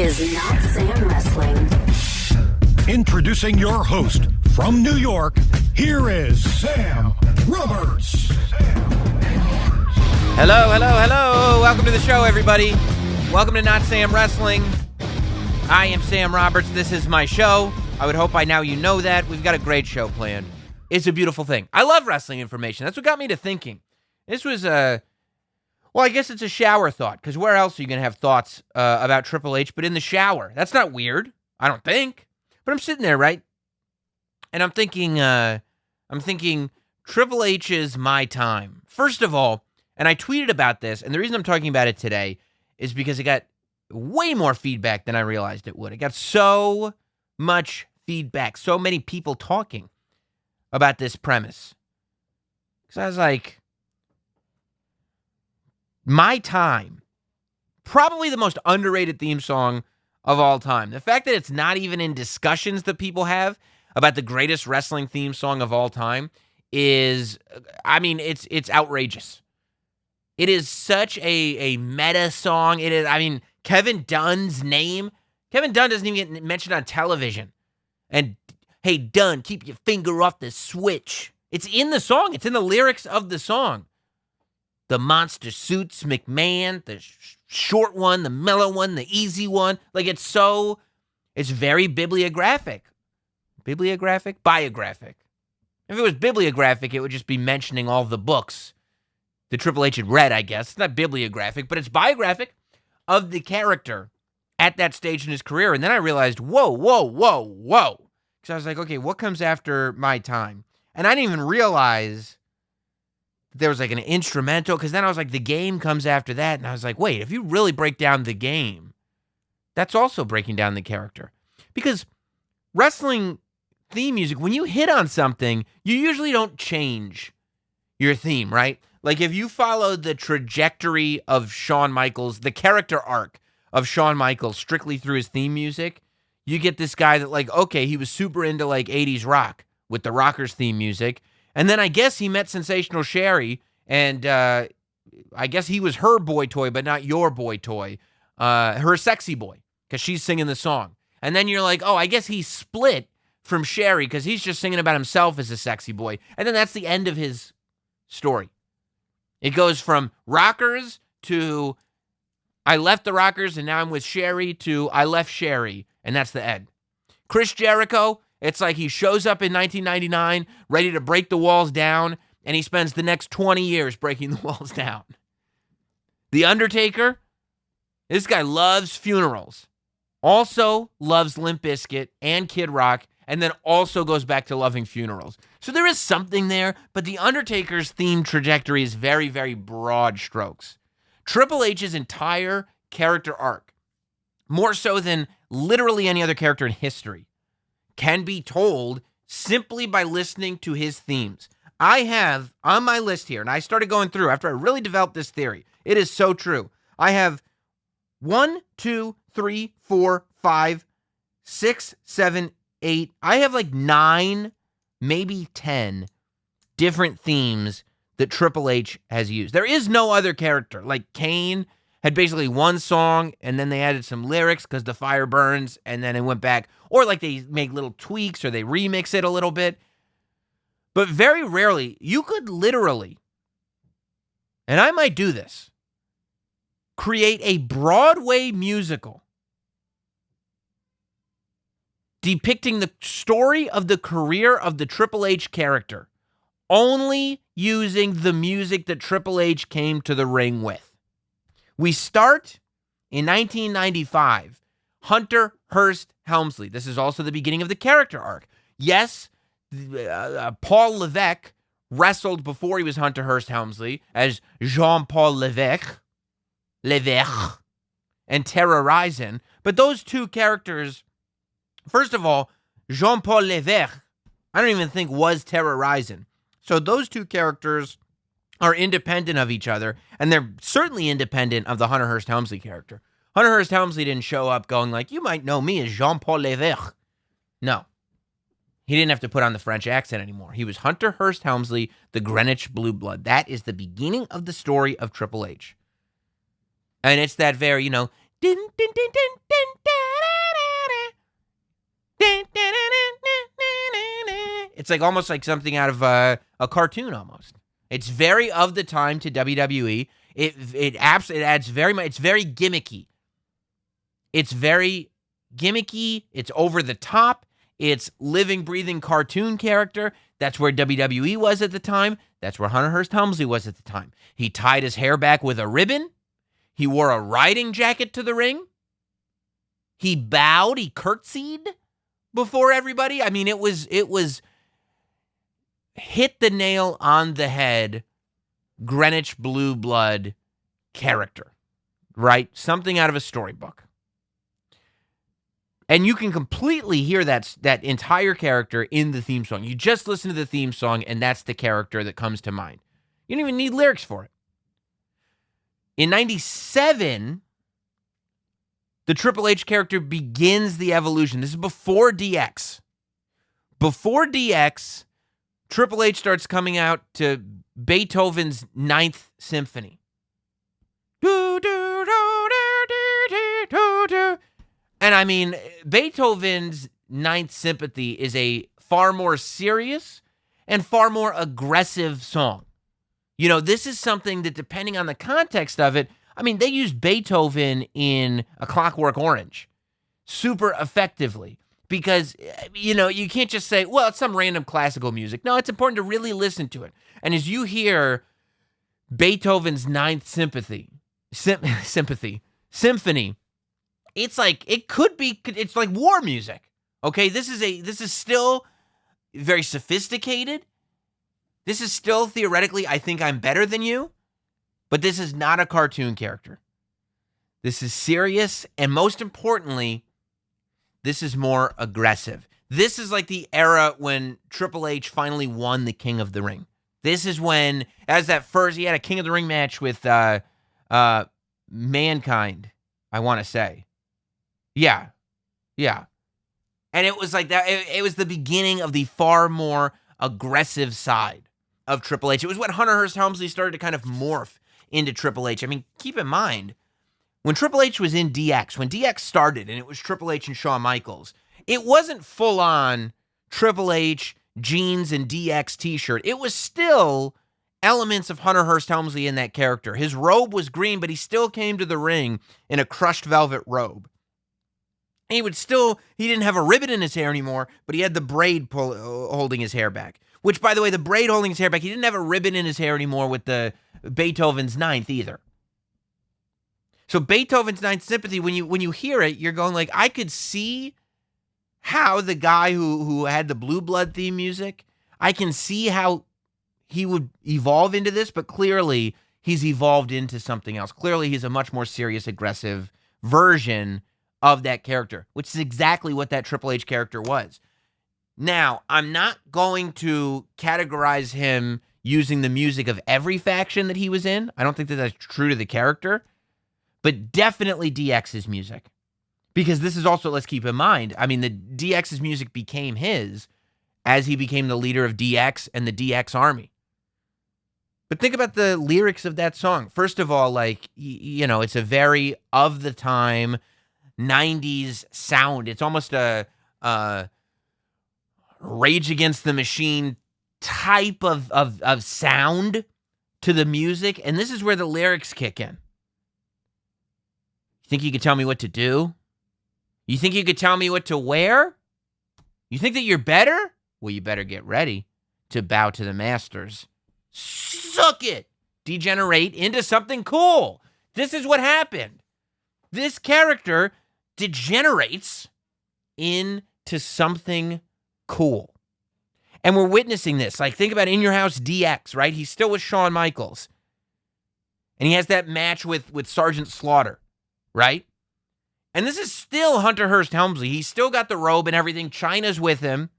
is Not Sam Wrestling. Introducing your host from New York, here is Sam Roberts. Hello. Welcome to the show, everybody. Welcome to Not Sam Wrestling. I am Sam Roberts. This is my show. I would hope by now you know that. We've got a great show planned. It's a beautiful thing. I love wrestling information. That's what got me to thinking. This was well, I guess it's a shower thought, because where else are you going to have thoughts about Triple H but in the shower? That's not weird, I don't think. But I'm sitting there, right? And I'm thinking Triple H's My Time. First of all, and I tweeted about this, and the reason I'm talking about it today is because it got way more feedback than I realized it would. It got so much feedback, so many people talking about this premise. Because I was like, My Time, probably the most underrated theme song of all time. The fact that it's not even in discussions that people have about the greatest wrestling theme song of all time is, I mean, it's outrageous. It is such a meta song. It is, I mean, Kevin Dunn's name. Kevin Dunn doesn't even get mentioned on television. And, hey, Dunn, keep your finger off the switch. It's in the song. It's in the lyrics of the song. The monster suits McMahon, the short one, the mellow one, the easy one. Like, it's very bibliographic. Biographic. If it was bibliographic, it would just be mentioning all the books that Triple H had read, I guess. It's not bibliographic, but it's biographic of the character at that stage in his career. And then I realized, whoa. Because I was like, okay, what comes after My Time? And I didn't even realize there was like an instrumental, because then I was like, The Game comes after that. And I was like, wait, if you really break down The Game, that's also breaking down the character. Because wrestling theme music, when you hit on something, you usually don't change your theme, right? Like if you follow the trajectory of Shawn Michaels, the character arc of Shawn Michaels strictly through his theme music, you get this guy that like, okay, he was super into like 80s rock with the Rockers theme music. And then I guess he met Sensational Sherry, and I guess he was her boy toy, but not your boy toy, her sexy boy, because she's singing the song. And then you're like, oh, I guess he split from Sherry because he's just singing about himself as a sexy boy. And then that's the end of his story. It goes from Rockers to I left the Rockers and now I'm with Sherry to I left Sherry, and that's the end. Chris Jericho, it's like he shows up in 1999 ready to break the walls down, and he spends the next 20 years breaking the walls down. The Undertaker, this guy loves funerals, also loves Limp Bizkit and Kid Rock, and then also goes back to loving funerals. So there is something there, but The Undertaker's theme trajectory is very, very broad strokes. Triple H's entire character arc, more so than literally any other character in history, can be told simply by listening to his themes. I have on my list here, and I started going through after I really developed this theory. It is so true. I have 1, 2, 3, 4, 5, 6, 7, 8. I have like 9, maybe 10 different themes that Triple H has used. There is no other character. Like Kane had basically one song, and then they added some lyrics because the fire burns, and then it went back. Or like they make little tweaks or they remix it a little bit. But very rarely, you could literally, and I might do this, create a Broadway musical depicting the story of the career of the Triple H character, only using the music that Triple H came to the ring with. We start in 1995, Hunter Hearst Helmsley. This is also the beginning of the character arc. Yes, Paul Levesque wrestled before he was Hunter Hearst Helmsley as Jean-Paul Levesque, and Terra Ryzing. But those two characters, first of all, Jean-Paul Levesque, I don't even think was Terra Ryzing. So those two characters are independent of each other, and they're certainly independent of the Hunter Hearst Helmsley character. Hunter Hearst Helmsley didn't show up going like, you might know me as Jean-Paul Levesque. No. He didn't have to put on the French accent anymore. He was Hunter Hearst Helmsley, the Greenwich Blue Blood. That is the beginning of the story of Triple H. And it's that very, Din, din, din, din, din, da, da, da, da. It's like almost like something out of a cartoon almost. It's very of the time to WWE. It adds very much. It's very gimmicky. It's very gimmicky. It's over the top. It's living, breathing cartoon character. That's where WWE was at the time. That's where Hunter Hearst Helmsley was at the time. He tied his hair back with a ribbon. He wore a riding jacket to the ring. He bowed. He curtsied before everybody. I mean, it was hit the nail on the head. Greenwich Blue Blood character, right? Something out of a storybook. And you can completely hear that entire character in the theme song. You just listen to the theme song, and that's the character that comes to mind. You don't even need lyrics for it. In 97, the Triple H character begins the evolution. This is before DX. Before DX, Triple H starts coming out to Beethoven's Ninth Symphony. And I mean, Beethoven's Ninth Sympathy is a far more serious and far more aggressive song. You know, this is something that, depending on the context of it, I mean, they used Beethoven in A Clockwork Orange super effectively because, you know, you can't just say, well, it's some random classical music. No, it's important to really listen to it. And as you hear Beethoven's Ninth Symphony, it's like, it's like war music. Okay, this is still very sophisticated. This is still theoretically, I think I'm better than you, but this is not a cartoon character. This is serious, and most importantly, this is more aggressive. This is like the era when Triple H finally won the King of the Ring. This is when, he had a King of the Ring match with Mankind, I want to say. Yeah. And it was like that. It was the beginning of the far more aggressive side of Triple H. It was when Hunter Hearst Helmsley started to kind of morph into Triple H. I mean, keep in mind, when Triple H was in DX, when DX started and it was Triple H and Shawn Michaels, it wasn't full on Triple H jeans and DX t-shirt. It was still elements of Hunter Hearst Helmsley in that character. His robe was green, but he still came to the ring in a crushed velvet robe. He didn't have a ribbon in his hair anymore, but he had the braid holding his hair back. Which, by the way, the braid holding his hair back, he didn't have a ribbon in his hair anymore with the Beethoven's Ninth either. So Beethoven's Ninth Sympathy, when you hear it, you're going like, I could see how the guy who had the Blue Blood theme music, I can see how he would evolve into this, but clearly he's evolved into something else. Clearly he's a much more serious, aggressive version of that character, which is exactly what that Triple H character was. Now, I'm not going to categorize him using the music of every faction that he was in. I don't think that that's true to the character, but definitely DX's music. Because this is also, let's keep in mind, I mean, the DX's music became his as he became the leader of DX and the DX army. But think about the lyrics of that song. First of all, like, you know, it's a very of the time 90s sound. It's almost a Rage Against the Machine type of sound to the music. And this is where the lyrics kick in. You think you could tell me what to do? You think you could tell me what to wear? You think that you're better? Well, you better get ready to bow to the masters. Suck it! Degenerate into something cool. This is what happened. This character degenerates into something cool. And we're witnessing this. Like, think about In Your House DX, right? He's still with Shawn Michaels. And he has that match with Sergeant Slaughter, right? And this is still Hunter Hearst Helmsley. He's still got the robe and everything. Chyna's with him.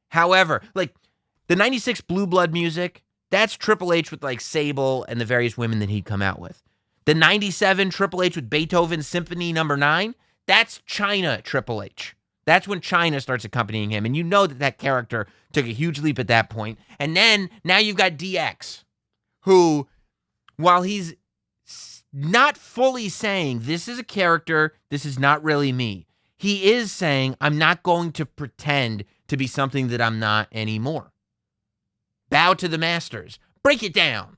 However, like, the 96 Blue Blood music, that's Triple H with, like, Sable and the various women that he'd come out with. The 97 Triple H with Beethoven's Symphony No. 9, that's Chyna Triple H. That's when Chyna starts accompanying him. And you know that character took a huge leap at that point. And then, now you've got DX, who, while he's not fully saying this is a character, this is not really me. He is saying I'm not going to pretend to be something that I'm not anymore. Bow to the masters. Break it down.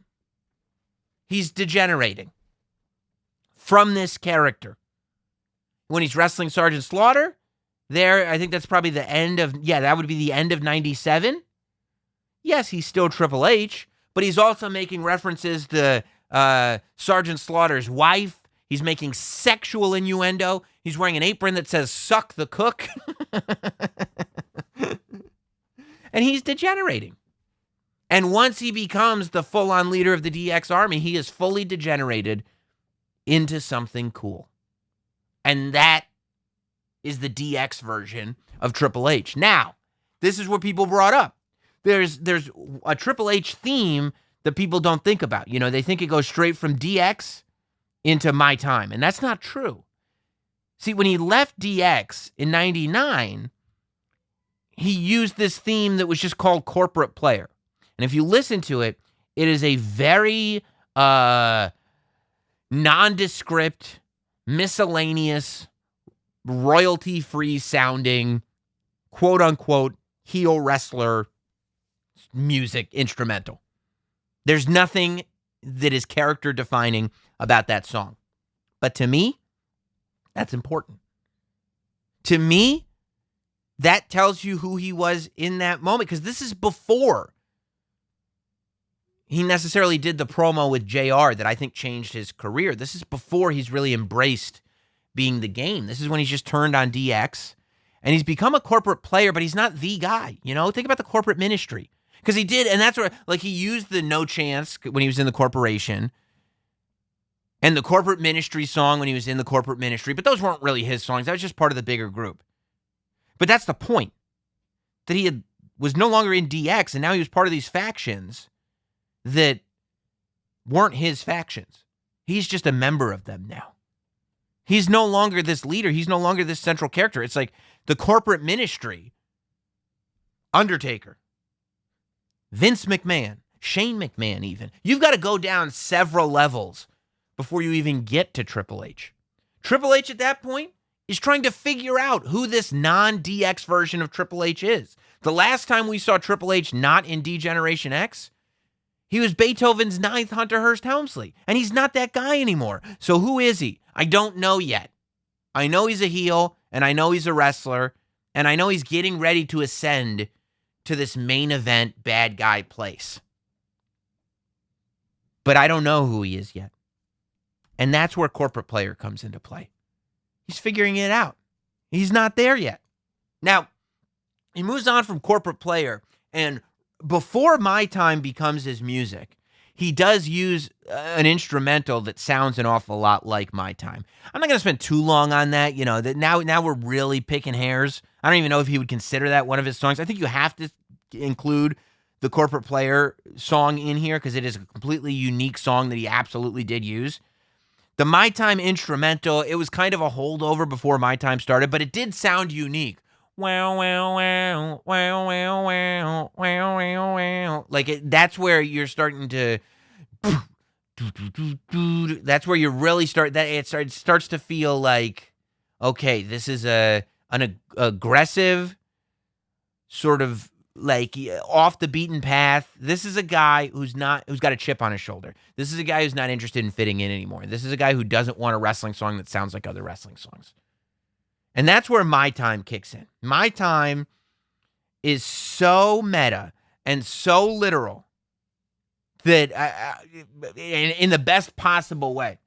He's degenerating from this character. When he's wrestling Sergeant Slaughter, there, I think that's probably the end of, that would be the end of 97. Yes, he's still Triple H, but he's also making references to Sergeant Slaughter's wife. He's making sexual innuendo. He's wearing an apron that says, "Suck the cook." And he's degenerating. And once he becomes the full-on leader of the DX army, he is fully degenerated into something cool. And that is the DX version of Triple H. Now, this is what people brought up. There's a Triple H theme that people don't think about. You know, they think it goes straight from DX into My Time, and that's not true. See, when he left DX in 99, he used this theme that was just called Corporate Player. And if you listen to it, it is a very nondescript, miscellaneous, royalty-free sounding, quote-unquote, heel wrestler music instrumental. There's nothing that is character-defining about that song. But to me, that's important. To me, that tells you who he was in that moment, because this is before he necessarily did the promo with JR that I think changed his career. This is before he's really embraced being the game. This is when he's just turned on DX, and he's become a corporate player, but he's not the guy. You know, think about the corporate ministry. Because he did, and that's where, like, he used the No Chance when he was in the corporation, and the corporate ministry song when he was in the corporate ministry, but those weren't really his songs. That was just part of the bigger group. But that's the point, that he was no longer in DX, and now he was part of these factions that weren't his factions. He's just a member of them now. He's no longer this leader. He's no longer this central character. It's like the corporate ministry, Undertaker, Vince McMahon, Shane McMahon even. You've got to go down several levels before you even get to Triple H. Triple H at that point is trying to figure out who this non-DX version of Triple H is. The last time we saw Triple H not in D-Generation X, he was Beethoven's ninth Hunter Hearst Helmsley, and he's not that guy anymore. So who is he? I don't know yet. I know he's a heel, and I know he's a wrestler, and I know he's getting ready to ascend to this main event bad guy place. But I don't know who he is yet. And that's where Corporate Player comes into play. He's figuring it out. He's not there yet. Now, he moves on from Corporate Player, and before My Time becomes his music, he does use an instrumental that sounds an awful lot like My Time. I'm not going to spend too long on that. You know, that now we're really picking hairs. I don't even know if he would consider that one of his songs. I think you have to include the Corporate Player song in here because it is a completely unique song that he absolutely did use. The My Time instrumental, it was kind of a holdover before My Time started, but it did sound unique. Wow, wow, wow, wow, wow, wow, wow, wow, wow. Like, that's where you're starting to... That's where you really start... It starts to feel like, okay, this is an aggressive, sort of, like, off the beaten path. This is a guy who's got a chip on his shoulder. This is a guy who's not interested in fitting in anymore. This is a guy who doesn't want a wrestling song that sounds like other wrestling songs. And that's where My Time kicks in. My Time is so meta and so literal that in the best possible way.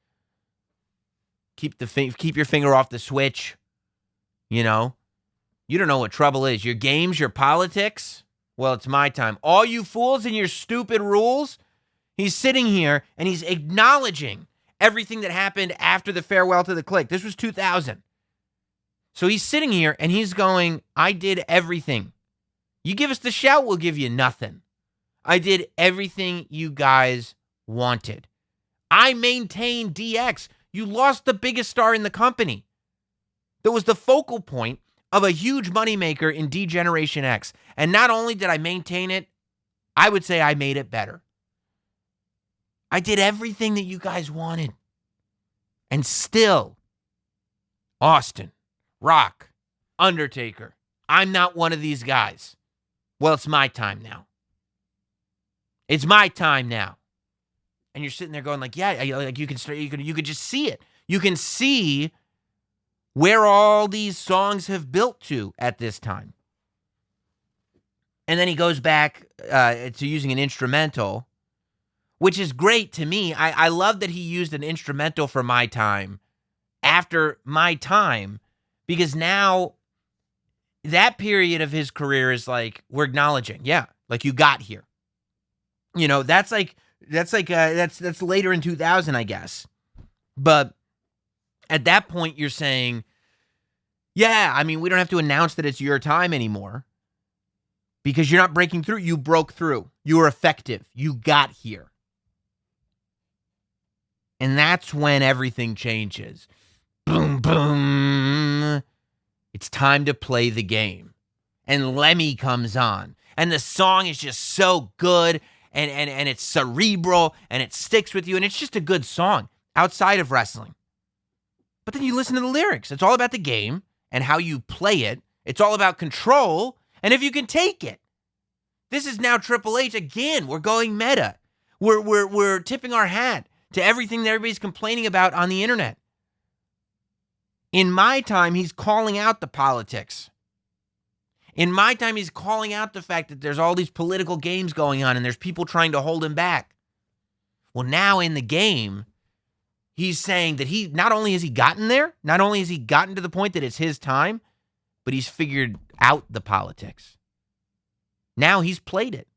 Keep your finger off the switch. You know, you don't know what trouble is. Your games, your politics. Well, it's My Time. All you fools and your stupid rules. He's sitting here and he's acknowledging everything that happened after the farewell to the Clique. This was 2000. So he's sitting here and he's going, I did everything. You give us the shout, we'll give you nothing. I did everything you guys wanted. I maintained DX. You lost the biggest star in the company. That was the focal point of a huge moneymaker in D-Generation X. And not only did I maintain it, I would say I made it better. I did everything that you guys wanted. And still, Austin, Rock, Undertaker, I'm not one of these guys. Well, it's my time now. It's my time now. And you're sitting there going like, yeah, like you could just see it. You can see where all these songs have built to at this time. And then he goes back to using an instrumental, which is great to me. I love that he used an instrumental for My Time after My Time, because now that period of his career is like, we're acknowledging, yeah, like you got here. You know, that's later in 2000, I guess. But at that point, you're saying, yeah, I mean, we don't have to announce that it's your time anymore because you're not breaking through. You broke through. You were effective. You got here. And that's when everything changes. Boom, boom. It's time to play the game. And Lemmy comes on. And the song is just so good. And it's cerebral. And it sticks with you. And it's just a good song outside of wrestling. But then you listen to the lyrics. It's all about the game and how you play it. It's all about control and if you can take it. This is now Triple H again. We're going meta. We're tipping our hat to everything that everybody's complaining about on the internet. In My Time, he's calling out the politics. In My Time, he's calling out the fact that there's all these political games going on and there's people trying to hold him back. Well, now in the game, he's saying that he not only has he gotten there, not only has he gotten to the point that it's his time, but he's figured out the politics. Now he's played it.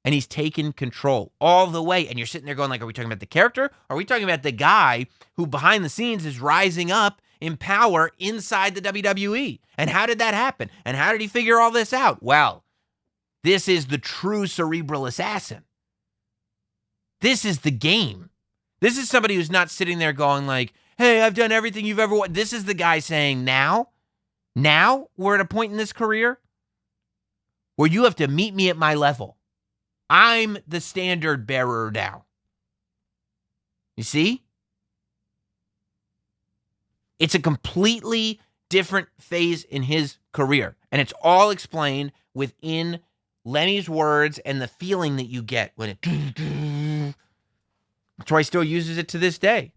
And he's taken control all the way. And you're sitting there going like, are we talking about the character? Or are we talking about the guy who behind the scenes is rising up in power inside the WWE? And how did that happen? And how did he figure all this out? Well, this is the true cerebral assassin. This is the game. This is somebody who's not sitting there going like, hey, I've done everything you've ever wanted. This is the guy saying now we're at a point in this career where you have to meet me at my level. I'm the standard bearer now. You see? It's a completely different phase in his career. And it's all explained within Lemmy's words and the feeling that you get when it... That's why he still uses it to this day.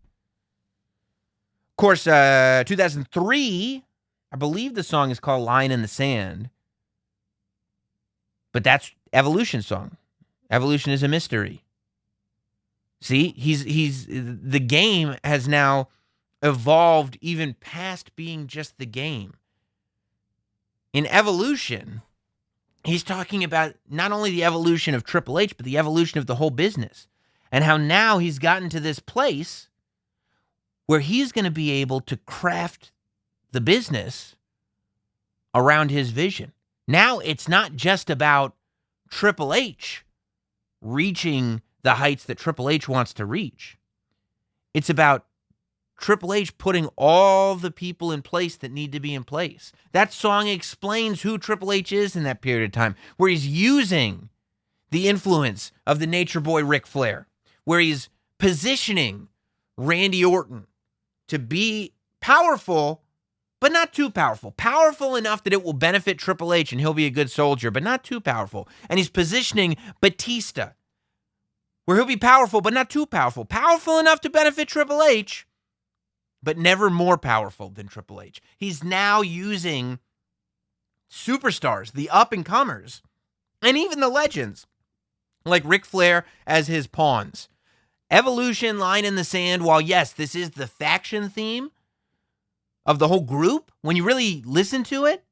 Of course, 2003, I believe the song is called Line in the Sand. But that's Evolution's song. Evolution is a mystery. See, the game has now evolved even past being just the game. In Evolution, he's talking about not only the evolution of Triple H, but the evolution of the whole business. And how now he's gotten to this place where he's going to be able to craft the business around his vision. Now it's not just about Triple H reaching the heights that Triple H wants to reach. It's about Triple H putting all the people in place that need to be in place. That song explains who Triple H is in that period of time, where he's using the influence of the Nature Boy Ric Flair, where he's positioning Randy Orton to be powerful, but not too powerful. Powerful enough that it will benefit Triple H and he'll be a good soldier, but not too powerful. And he's positioning Batista, where he'll be powerful, but not too powerful. Powerful enough to benefit Triple H, but never more powerful than Triple H. He's now using superstars, the up-and-comers, and even the legends, like Ric Flair as his pawns. Evolution, Line in the Sand, while yes, this is the faction theme of the whole group, when you really listen to it,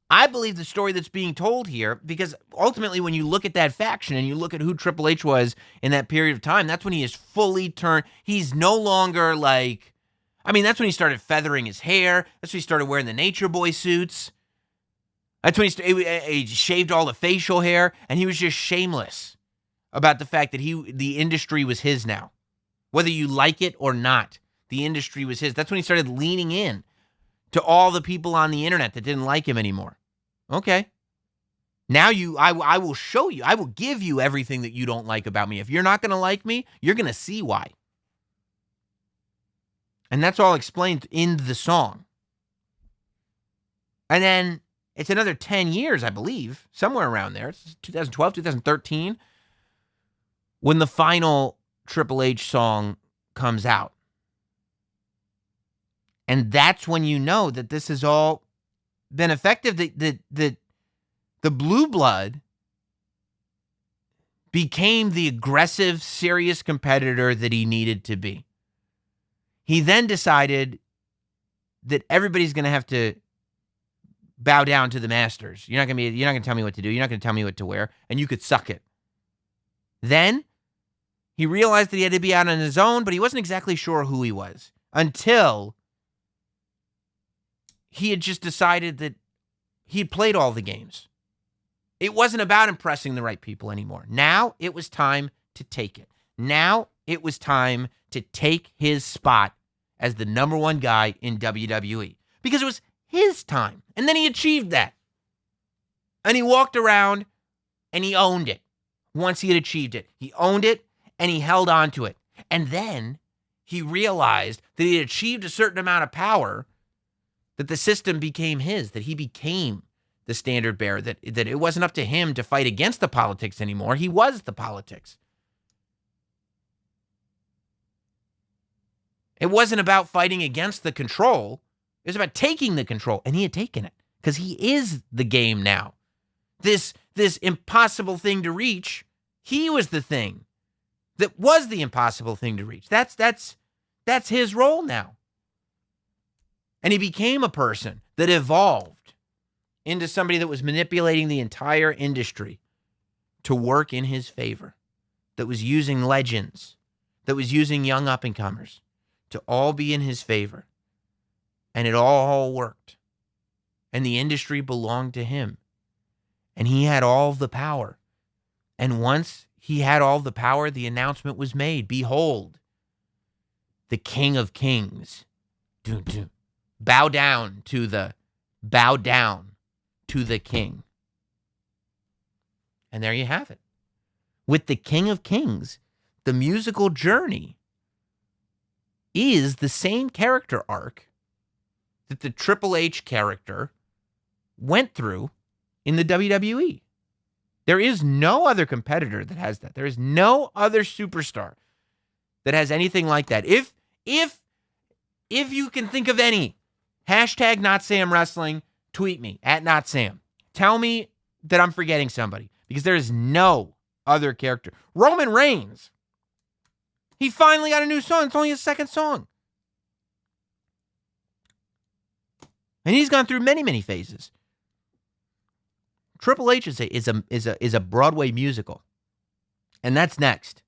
I believe the story that's being told here, because ultimately when you look at that faction and you look at who Triple H was in that period of time, that's when he is fully turned. He's no longer like, I mean, that's when he started feathering his hair. That's when he started wearing the Nature Boy suits. That's when he shaved all the facial hair, and he was just shameless about the fact that the industry was his now. Whether you like it or not, the industry was his. That's when he started leaning in to all the people on the internet that didn't like him anymore. Okay. Now I will show you, I will give you everything that you don't like about me. If you're not going to like me, you're going to see why. And that's all explained in the song. And then it's another 10 years, I believe, somewhere around there. It's 2012, 2013, when the final Triple H song comes out. And that's when you know that this has all been effective. The Blue Blood became the aggressive, serious competitor that he needed to be. He then decided that everybody's going to have to bow down to the masters. You're not going to tell me what to do. You're not going to tell me what to wear, and you could suck it. Then he realized that he had to be out on his own, but he wasn't exactly sure who he was until he had just decided that he had played all the games. It wasn't about impressing the right people anymore. Now it was time to take it. Now it was time to take his spot as the number one guy in WWE because it was his time. And then he achieved that. And he walked around and he owned it. Once he had achieved it, he owned it and he held on to it. And then he realized that he had achieved a certain amount of power, that the system became his, that he became the standard bearer, that it wasn't up to him to fight against the politics anymore. He was the politics. It wasn't about fighting against the control. It was about taking the control, and he had taken it because he is the game now. This impossible thing to reach, he was the thing that was the impossible thing to reach. That's his role now. And he became a person that evolved into somebody that was manipulating the entire industry to work in his favor, that was using legends, that was using young up-and-comers to all be in his favor. And it all worked. And the industry belonged to him. And he had all the power. And once he had all the power, the announcement was made. Behold, the King of Kings. Dun, dun. Bow down to the king. And there you have it. With the King of Kings, the musical journey is the same character arc that the Triple H character went through in the WWE. There is no other competitor that has that. There is no other superstar that has anything like that. If you can think of any, hashtag Notsam Wrestling, tweet me at Notsam. Tell me that I'm forgetting somebody because there is no other character. Roman Reigns. He finally got a new song. It's only his second song. And he's gone through many, many phases. Triple H is a Broadway musical. And that's next.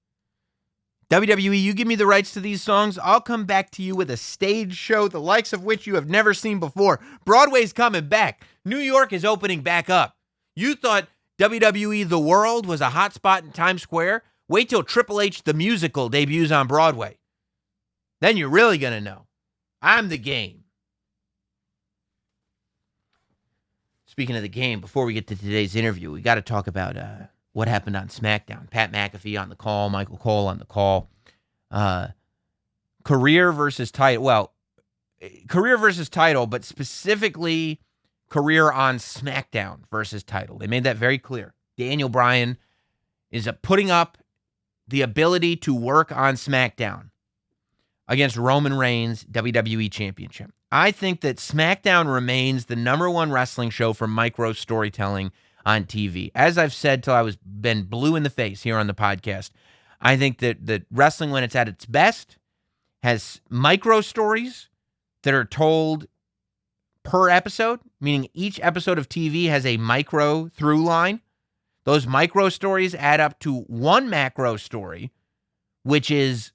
WWE, you give me the rights to these songs, I'll come back to you with a stage show, the likes of which you have never seen before. Broadway's coming back. New York is opening back up. You thought WWE The World was a hot spot in Times Square? Wait till Triple H the Musical debuts on Broadway. Then you're really going to know. I'm the game. Speaking of the game, before we get to today's interview, we got to talk about what happened on SmackDown. Pat McAfee on the call, Michael Cole on the call. Career versus title. Well, career versus title, but specifically career on SmackDown versus title. They made that very clear. Daniel Bryan is putting up the ability to work on SmackDown against Roman Reigns' WWE Championship. I think that SmackDown remains the number one wrestling show for micro storytelling on TV. As I've said till I was been blue in the face here on the podcast, I think that wrestling, when it's at its best, has micro stories that are told per episode, meaning each episode of TV has a micro through line. Those micro stories add up to one macro story, which is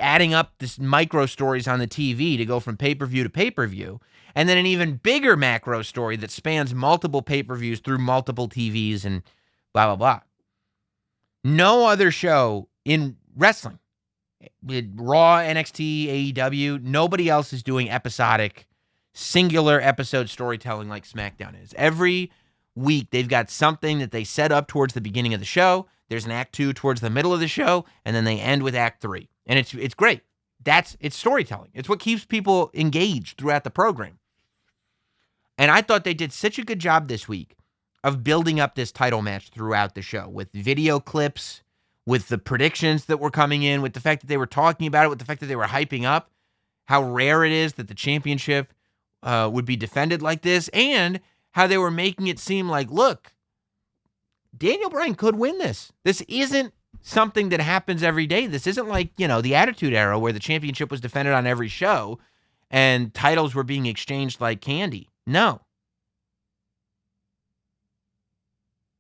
adding up this micro stories on the TV to go from pay-per-view to pay-per-view, and then an even bigger macro story that spans multiple pay-per-views through multiple TVs and blah, blah, blah. No other show in wrestling, with Raw, NXT, AEW, nobody else is doing episodic, singular episode storytelling like SmackDown is. Every week, they've got something that they set up towards the beginning of the show. There's an Act 2 towards the middle of the show, and then they end with Act 3. And it's great. It's storytelling. It's what keeps people engaged throughout the program. And I thought they did such a good job this week of building up this title match throughout the show with video clips, with the predictions that were coming in, with the fact that they were talking about it, with the fact that they were hyping up how rare it is that the championship would be defended like this, and how they were making it seem like, look, Daniel Bryan could win this. This isn't something that happens every day. This isn't like, the Attitude Era where the championship was defended on every show and titles were being exchanged like candy. No.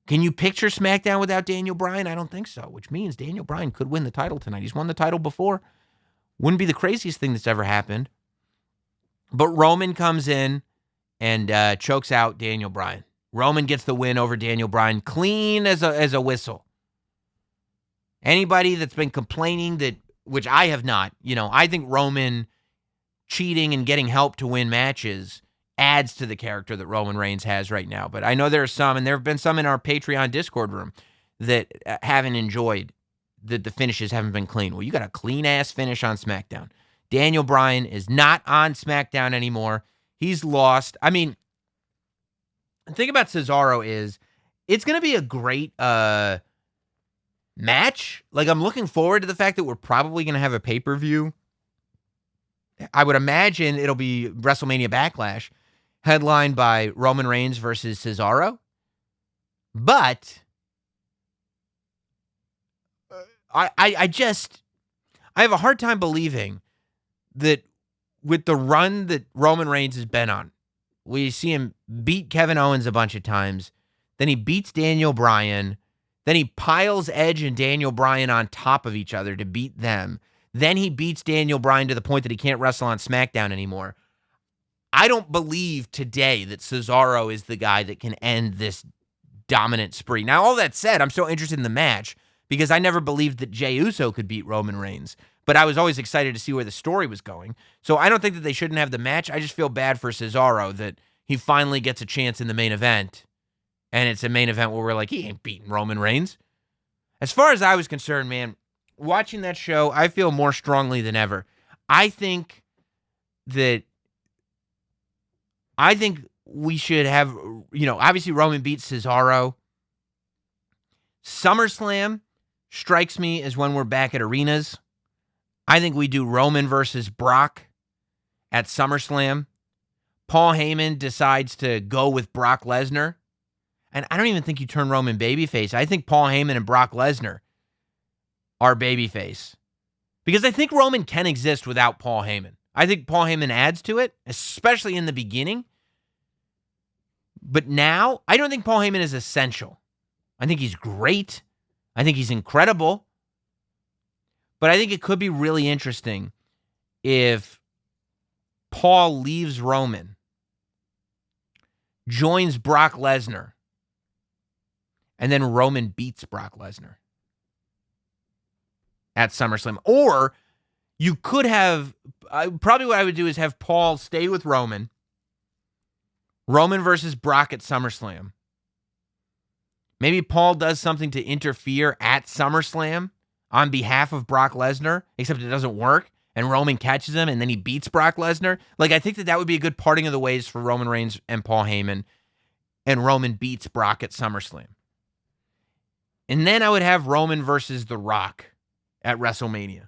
Can you picture SmackDown without Daniel Bryan? I don't think so, which means Daniel Bryan could win the title tonight. He's won the title before. Wouldn't be the craziest thing that's ever happened. But Roman comes in and chokes out Daniel Bryan. Roman gets the win over Daniel Bryan, clean as a whistle. Anybody that's been complaining that, which I have not, I think Roman cheating and getting help to win matches adds to the character that Roman Reigns has right now. But I know there are some, and there have been some in our Patreon Discord room that haven't enjoyed that the finishes haven't been clean. Well, you got a clean-ass finish on SmackDown. Daniel Bryan is not on SmackDown anymore. He's lost. I mean, the thing about Cesaro is it's going to be a great match. Like, I'm looking forward to the fact that we're probably going to have a pay-per-view. I would imagine it'll be WrestleMania Backlash, headlined by Roman Reigns versus Cesaro. But I have a hard time believing that with the run that Roman Reigns has been on, we see him beat Kevin Owens a bunch of times, then he beats Daniel Bryan, then he piles Edge and Daniel Bryan on top of each other to beat them, then he beats Daniel Bryan to the point that he can't wrestle on SmackDown anymore. I don't believe today that Cesaro is the guy that can end this dominant spree. Now, all that said, I'm still interested in the match because I never believed that Jey Uso could beat Roman Reigns, but I was always excited to see where the story was going. So I don't think that they shouldn't have the match. I just feel bad for Cesaro that he finally gets a chance in the main event, and it's a main event where we're like, he ain't beating Roman Reigns. As far as I was concerned, man, watching that show, I feel more strongly than ever. I think we should have, obviously Roman beats Cesaro. SummerSlam strikes me as when we're back at arenas. I think we do Roman versus Brock at SummerSlam. Paul Heyman decides to go with Brock Lesnar. And I don't even think you turn Roman babyface. I think Paul Heyman and Brock Lesnar are babyface. Because I think Roman can exist without Paul Heyman. I think Paul Heyman adds to it, especially in the beginning. But now, I don't think Paul Heyman is essential. I think he's great. I think he's incredible. But I think it could be really interesting if Paul leaves Roman, joins Brock Lesnar, and then Roman beats Brock Lesnar at SummerSlam. Or you could have, probably what I would do is have Paul stay with Roman versus Brock at SummerSlam. Maybe Paul does something to interfere at SummerSlam on behalf of Brock Lesnar, except it doesn't work, and Roman catches him, and then he beats Brock Lesnar. Like, I think that would be a good parting of the ways for Roman Reigns and Paul Heyman, and Roman beats Brock at SummerSlam. And then I would have Roman versus The Rock at WrestleMania.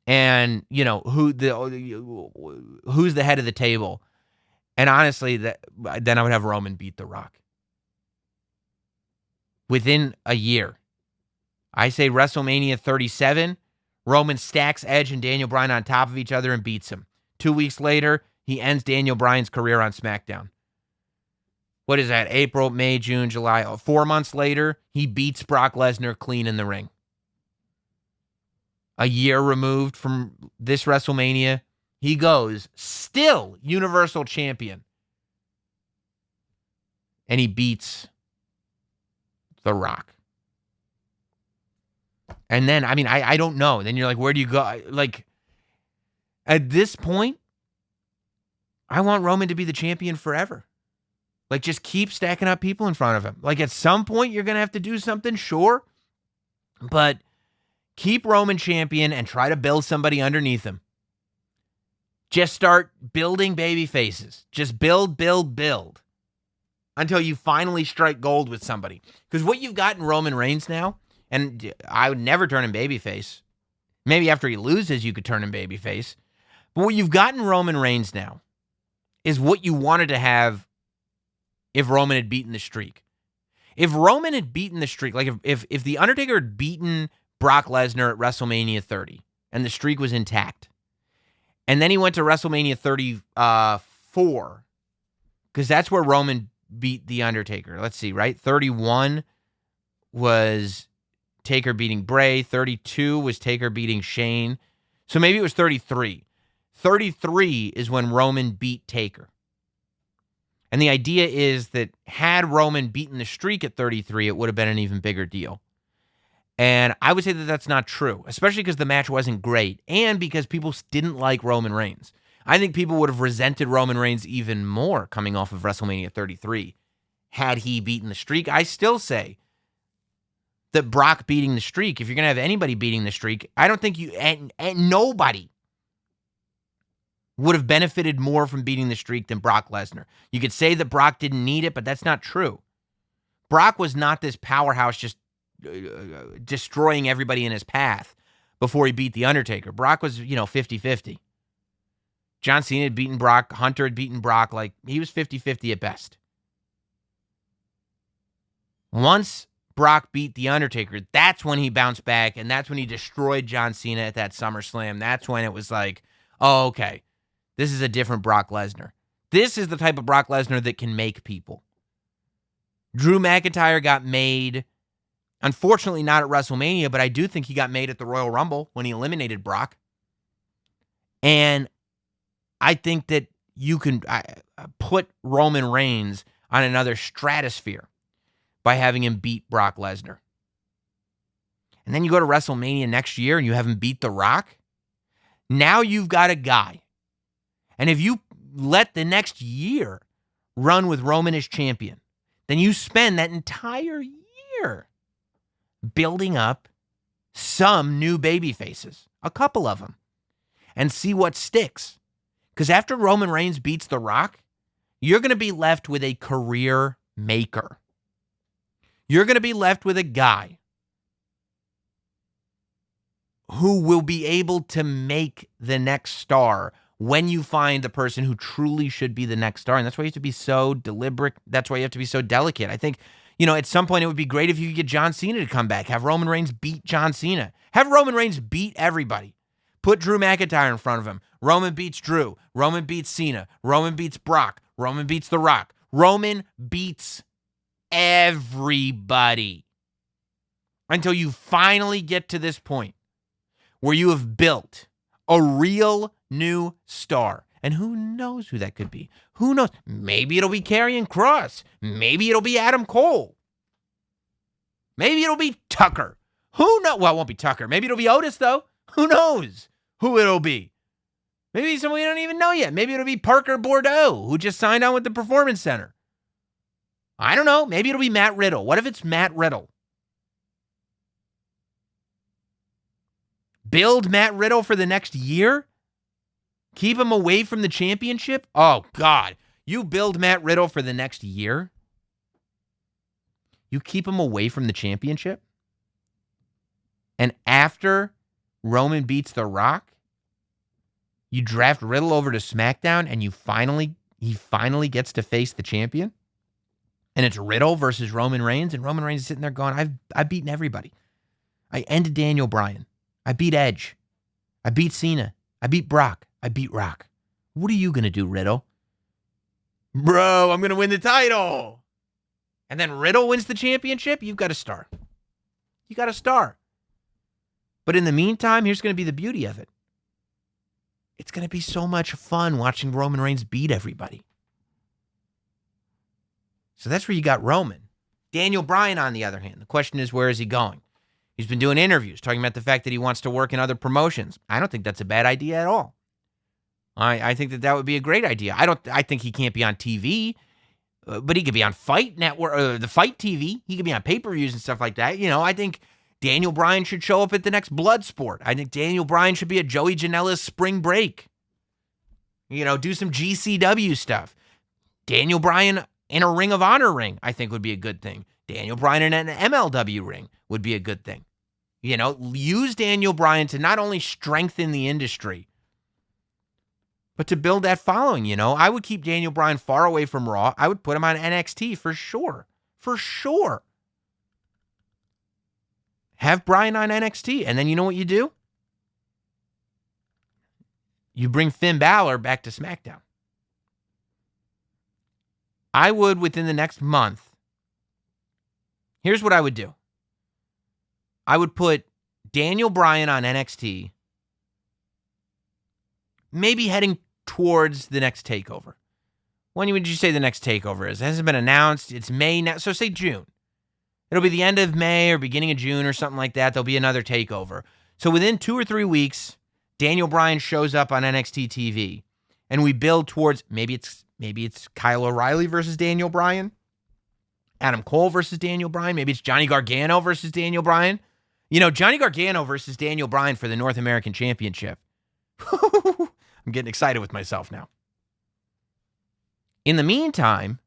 And, who's the head of the table? And honestly, then I would have Roman beat The Rock. Within a year. I say WrestleMania 37, Roman stacks Edge and Daniel Bryan on top of each other and beats him. 2 weeks later, he ends Daniel Bryan's career on SmackDown. What is that? April, May, June, July. 4 months later, he beats Brock Lesnar clean in the ring. A year removed from this WrestleMania, he goes still Universal Champion. And he beats The Rock. And then, I don't know. Then you're like, where do you go? Like, at this point, I want Roman to be the champion forever. Like, just keep stacking up people in front of him. Like, at some point, you're going to have to do something, sure. But Keep Roman champion and try to build somebody underneath him. Just start building baby faces. Just build until you finally strike gold with somebody. Because what you've got in Roman Reigns now, and I would never turn him babyface. Maybe after he loses, you could turn him babyface. But what you've got in Roman Reigns now is what you wanted to have if Roman had beaten the streak. If Roman had beaten the streak, like if The Undertaker had beaten Brock Lesnar at WrestleMania 30 and the streak was intact, and then he went to WrestleMania 34, because that's where Roman beat The Undertaker. Let's see, right? 31 was Taker beating Bray. 32 was Taker beating Shane. So maybe it was 33. 33 is when Roman beat Taker. And the idea is that had Roman beaten the streak at 33, it would have been an even bigger deal. And I would say that that's not true, especially because the match wasn't great and because people didn't like Roman Reigns. I think people would have resented Roman Reigns even more coming off of WrestleMania 33 had he beaten the streak. I still say that Brock beating the streak, if you're going to have anybody beating the streak, I don't think and nobody would have benefited more from beating the streak than Brock Lesnar. You could say that Brock didn't need it, but that's not true. Brock was not this powerhouse just destroying everybody in his path before he beat The Undertaker. Brock was, 50-50. John Cena had beaten Brock. Hunter had beaten Brock. Like, he was 50-50 at best. Once Brock beat The Undertaker, that's when he bounced back, and that's when he destroyed John Cena at that SummerSlam. That's when it was like, oh, okay, this is a different Brock Lesnar. This is the type of Brock Lesnar that can make people. Drew McIntyre got made, unfortunately not at WrestleMania, but I do think he got made at the Royal Rumble when he eliminated Brock. And I think that you can put Roman Reigns on another stratosphere by having him beat Brock Lesnar. And then you go to WrestleMania next year and you have him beat The Rock. Now you've got a guy. And if you let the next year run with Roman as champion, then you spend that entire year building up some new baby faces, a couple of them, and see what sticks. Because after Roman Reigns beats The Rock, you're going to be left with a career maker. You're going to be left with a guy who will be able to make the next star when you find the person who truly should be the next star. And that's why you have to be so deliberate. That's why you have to be so delicate. I think, at some point it would be great if you could get John Cena to come back. Have Roman Reigns beat John Cena. Have Roman Reigns beat everybody. Put Drew McIntyre in front of him. Roman beats Drew. Roman beats Cena. Roman beats Brock. Roman beats The Rock. Roman beats everybody. Until you finally get to this point where you have built a real new star. And who knows who that could be? Who knows? Maybe it'll be Karrion Kross. Maybe it'll be Adam Cole. Maybe it'll be Tucker. Who knows? Well, it won't be Tucker. Maybe it'll be Otis, though. Who knows who it'll be? Maybe someone we don't even know yet. Maybe it'll be Parker Bordeaux, who just signed on with the Performance Center. I don't know. Maybe it'll be Matt Riddle. What if it's Matt Riddle? Build Matt Riddle for the next year? Keep him away from the championship? Oh, God. You build Matt Riddle for the next year? You keep him away from the championship? And after Roman beats The Rock, you draft Riddle over to SmackDown and he finally gets to face the champion? And it's Riddle versus Roman Reigns, and Roman Reigns is sitting there going, I've beaten everybody. I ended Daniel Bryan. I beat Edge. I beat Cena. I beat Brock. I beat Rock. What are you going to do, Riddle? Bro, I'm going to win the title. And then Riddle wins the championship? You've got a star. You got a star. But in the meantime, here's going to be the beauty of it. It's going to be so much fun watching Roman Reigns beat everybody. So that's where you got Roman. Daniel Bryan, on the other hand, the question is, where is he going? He's been doing interviews, talking about the fact that he wants to work in other promotions. I don't think that's a bad idea at all. I think that would be a great idea. I think he can't be on TV, but he could be on Fight Network, or the Fight TV. He could be on pay-per-views and stuff like that. I think Daniel Bryan should show up at the next Bloodsport. I think Daniel Bryan should be at Joey Janela's Spring Break. Do some GCW stuff. Daniel Bryan in a Ring of Honor ring, I think would be a good thing. Daniel Bryan in an MLW ring would be a good thing. Use Daniel Bryan to not only strengthen the industry, but to build that following. I would keep Daniel Bryan far away from Raw. I would put him on NXT for sure. For sure. Have Bryan on NXT. And then you know what you do? You bring Finn Balor back to SmackDown. I would, within the next month, here's what I would do. I would put Daniel Bryan on NXT, maybe heading towards the next takeover. When would you say the next takeover is? It hasn't been announced. It's May now, so say June. It'll be the end of May or beginning of June or something like that. There'll be another takeover. So within 2 or 3 weeks, Daniel Bryan shows up on NXT TV, and we build towards maybe it's Kyle O'Reilly versus Daniel Bryan, Adam Cole versus Daniel Bryan. Maybe it's Johnny Gargano versus Daniel Bryan. Johnny Gargano versus Daniel Bryan for the North American Championship. I'm getting excited with myself now. In the meantime,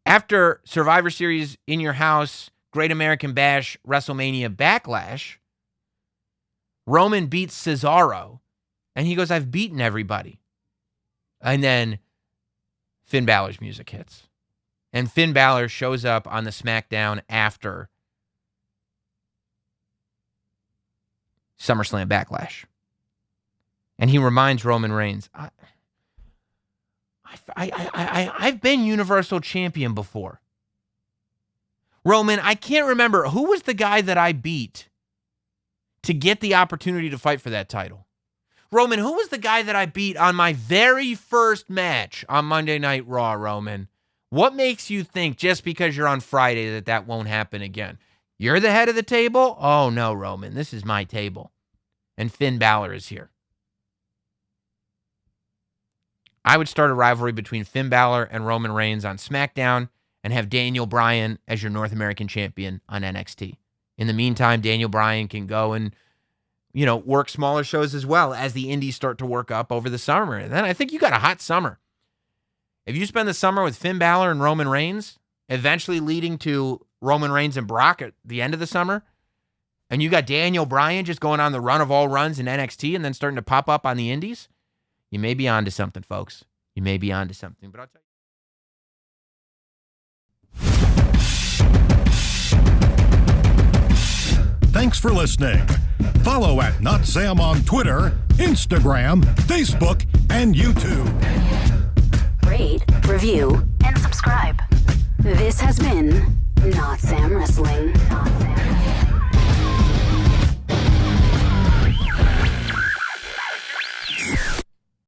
after Survivor Series, In Your House, Great American Bash, WrestleMania Backlash, Roman beats Cesaro, and he goes, I've beaten everybody. And then Finn Balor's music hits. And Finn Balor shows up on the SmackDown after SummerSlam Backlash. And he reminds Roman Reigns, I've been Universal Champion before. Roman, I can't remember. Who was the guy that I beat to get the opportunity to fight for that title? Roman, who was the guy that I beat on my very first match on Monday Night Raw, Roman? What makes you think just because you're on Friday that won't happen again? You're the head of the table? Oh, no, Roman. This is my table. And Finn Balor is here. I would start a rivalry between Finn Balor and Roman Reigns on SmackDown and have Daniel Bryan as your North American champion on NXT. In the meantime, Daniel Bryan can go and, work smaller shows as well as the indies start to work up over the summer. And then I think you got a hot summer. If you spend the summer with Finn Balor and Roman Reigns, eventually leading to Roman Reigns and Brock at the end of the summer, and you got Daniel Bryan just going on the run of all runs in NXT and then starting to pop up on the indies, you may be onto something, folks. You may be onto something. But I'll tell you. Thanks for listening. Follow at Notsam on Twitter, Instagram, Facebook, and YouTube. Rate, review, and subscribe. This has been Notsam Wrestling.